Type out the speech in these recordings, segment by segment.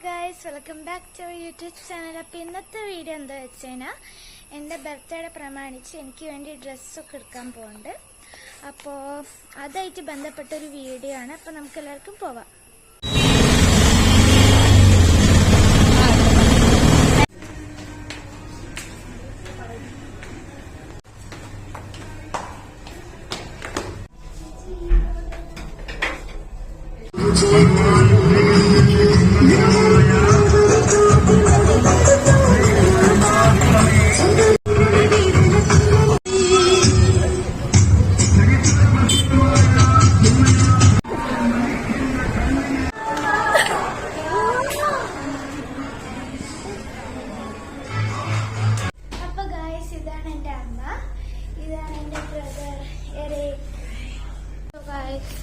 Guys, welcome back to YouTube channel. അപ്പോൾ ഇന്നത്തെ video എന്താ വെച്ച് കഴിഞ്ഞാൽ എൻ്റെ ബർത്ത്ഡേ പ്രമാണിച്ച് എനിക്ക് വേണ്ടി ഡ്രസ്സൊക്കെ എടുക്കാൻ പോകുന്നുണ്ട്. അപ്പോൾ അതായിട്ട് ബന്ധപ്പെട്ടൊരു വീഡിയോ ആണ്. അപ്പോൾ നമുക്ക് എല്ലാവർക്കും പോവാം.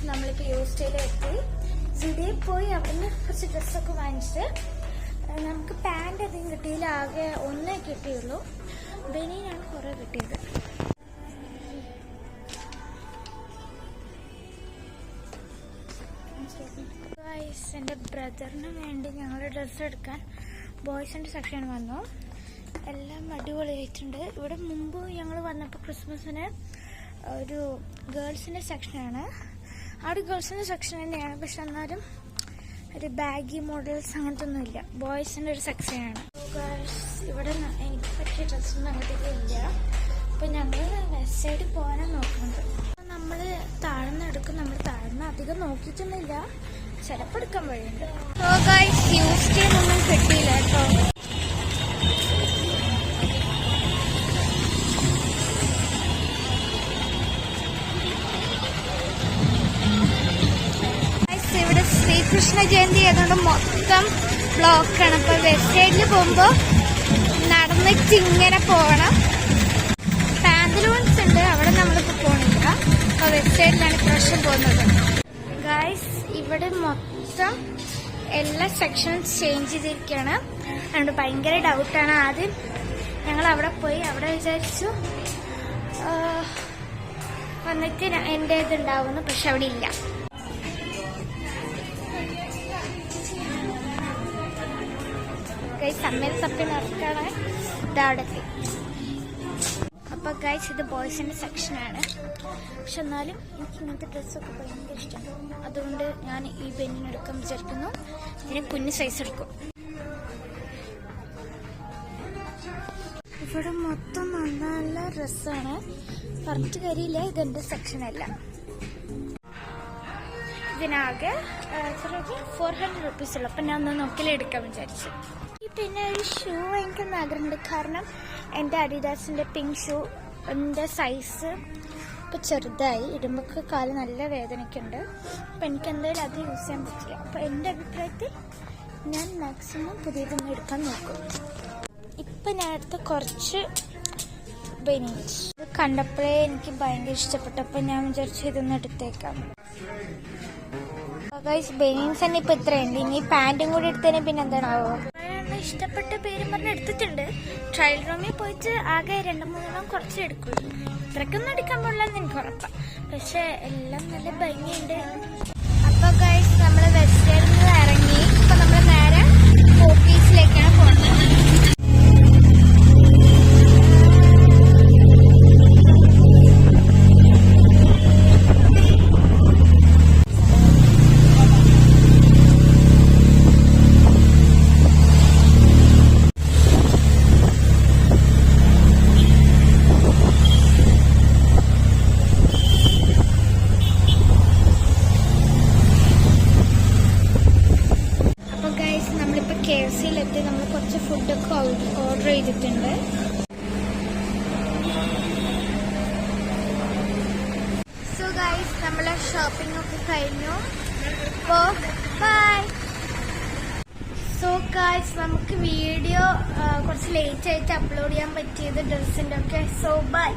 നമ്മളിപ്പോൾ യൂസ്റ്റേലെത്തി സുഡിയിൽ പോയി അവിടുന്ന് കുറച്ച് ഡ്രസ്സൊക്കെ വാങ്ങിച്ചിട്ട് നമുക്ക് പാൻറ് അധികം കിട്ടിയില്ല, ആകെ ഒന്നേ കിട്ടിയുള്ളൂ. ബനിയനാണ് കുറേ കിട്ടിയത്. എൻ്റെ ബ്രദറിന് വേണ്ടി ഞങ്ങൾ ഡ്രസ്സ് എടുക്കാൻ ബോയ്സിൻ്റെ സെക്ഷൻ വന്നു. എല്ലാം അടിപൊളിയായിട്ടുണ്ട്. ഇവിടെ മുമ്പ് ഞങ്ങൾ വന്നപ്പോൾ ക്രിസ്മസിന് ഒരു ഗേൾസിൻ്റെ സെക്ഷനാണ്. അവിടെ ഗേൾസിൻ്റെ സെക്ഷൻ തന്നെയാണ്, പക്ഷെ എന്നാലും ഒരു ബാഗി മോഡൽസ് അങ്ങനത്തെ ഒന്നുമില്ല. ബോയ്സിൻ്റെ ഒരു സെക്ഷനാണ്. ഇവിടെ എനിക്ക് പറ്റിയ ഡ്രസ്സൊന്നും അങ്ങനത്തെ ഇല്ല. അപ്പം ഞങ്ങൾ വെസ്റ്റ് സൈഡ് പോകാനാണ് നോക്കുന്നത്. നമ്മൾ താഴ്ന്ന് എടുക്കും. നമ്മൾ താഴ്ന്ന് അധികം നോക്കിയിട്ടൊന്നുമില്ല, ചിലപ്പോൾ എടുക്കാൻ വഴിയുണ്ട്. യൂസ്റ്റേന്നൊന്നും കിട്ടിയില്ല കേട്ടോ. ശ്രീകൃഷ്ണ ജയന്തി ആയതുകൊണ്ട് മൊത്തം ബ്ലോക്കാണ്. അപ്പോൾ വെസ്റ്റ് സൈഡിൽ പോകുമ്പോൾ നടന്നിട്ട് ഇങ്ങനെ പോകണം. പാന്തലൂൺസ് ഉണ്ട്, അവിടെ നമ്മളിപ്പോൾ പോകണില്ല. അപ്പോൾ വെസ്റ്റ് സൈഡിലാണ് ഇപ്രാവശ്യം പോകുന്നത്. ഗൈസ്, ഇവിടെ മൊത്തം എല്ലാ സെക്ഷനും ചേഞ്ച് ചെയ്തിരിക്കുകയാണ്. അതുകൊണ്ട് ഭയങ്കര ഡൗട്ടാണ്. ആദ്യം ഞങ്ങൾ അവിടെ പോയി അവിടെ വിചാരിച്ചു വന്നിട്ട് എൻ്റെ ഇതുണ്ടാവുന്നു, പക്ഷെ അവിടെ ഇല്ല. സമ്മേൽ തപ്പി നടക്കാണ് ഇതവിടെത്തി. അപ്പൊ ഗൈസ്, ഇത് ബോയ്സിന്റെ സെക്ഷനാണ്. പക്ഷെ എന്നാലും എനിക്ക് ഇങ്ങനത്തെ ഡ്രസ്സൊക്കെ ഭയങ്കര ഇഷ്ടമാണ്. അതുകൊണ്ട് ഞാൻ ഈ ബനിയൻ എടുക്കാൻ വിചാരിക്കുന്നു. ഇതിന് കുഞ്ഞ് സൈസ് എടുക്കും. ഇവിടെ മൊത്തം നല്ല നല്ല ഡ്രസ്സാണ്. പറഞ്ഞിട്ട് കാര്യമില്ല, ഇതെന്റെ സെക്ഷനല്ല. ഇതിനാകെ 400 റുപ്പീസ് ഉള്ളു. അപ്പം ഞാൻ ഒന്ന് നോക്കിലെടുക്കാൻ വിചാരിച്ചു. പിന്നെ ഒരു ഷൂ വാങ്ങിക്കുന്ന ആഗ്രഹമുണ്ട്. കാരണം എൻ്റെ അഡിഡാസിൻ്റെ പിങ്ക് ഷൂ എൻ്റെ സൈസ് ഇപ്പോൾ ചെറുതായി, ഇടുമ്പോൾ കാല് നല്ല വേദനയ്ക്കുണ്ട്. അപ്പം എനിക്ക് എന്തായാലും അത് യൂസ് ചെയ്യാൻ പറ്റില്ല. അപ്പോൾ എൻ്റെ അഭിപ്രായത്തിൽ ഞാൻ മാക്സിമം പുതിയതൊന്നും എടുക്കാൻ നോക്കും. ഇപ്പം ഞാൻ എടുത്ത കുറച്ച് ബനിയൻസ് ഇത് കണ്ടപ്പോഴേ എനിക്ക് ഭയങ്കര ഇഷ്ടപ്പെട്ടപ്പോൾ ഞാൻ വിചാരിച്ചു ഇതൊന്നും എടുത്തേക്കാം. ബനിയൻസ് തന്നെ ഇപ്പം ഇത്രയുണ്ട്. ഇനി പാൻറ്റും കൂടി എടുത്തതിന് പിന്നെ എന്താണാവോ. ഇഷ്ടപ്പെട്ട പേരും പറഞ്ഞ് എടുത്തിട്ടുണ്ട്. ട്രയൽ റൂമിൽ പോയിട്ട് ആകെ 2-3 കുറച്ച് എടുക്കുള്ളൂ. ഇത്രക്കൊന്നും എടുക്കാൻ പാടില്ലെന്ന് എനിക്ക് ഉറപ്പാണ്. പക്ഷെ എല്ലാം നല്ല ഭംഗിയുണ്ട്. അപ്പൊ ഗൈസ്, നമ്മൾ വെസ്റ്റ് സൈഡിൽ നിന്ന് ഇറങ്ങി ഇപ്പൊ നമ്മൾ നേരെ ഓഫീസിലേക്കാണ് പോകുന്നത്. KFCയിലെത്തി. നമ്മൾ കുറച്ച് ഫുഡൊക്കെ ഓർഡർ ചെയ്തിട്ടുണ്ട്. സോ ഗൈസ്, നമ്മളെ ഷോപ്പിംഗ് ഒക്കെ കഴിഞ്ഞു. അപ്പോൾ ബൈ. സോ ഗൈസ്, നമുക്ക് വീഡിയോ കുറച്ച് ലേറ്റ് ആയിട്ട് അപ്ലോഡ് ചെയ്യാൻ പറ്റിയത് ഡ്രസ്സിൻ്റെ ഒക്കെ. So by.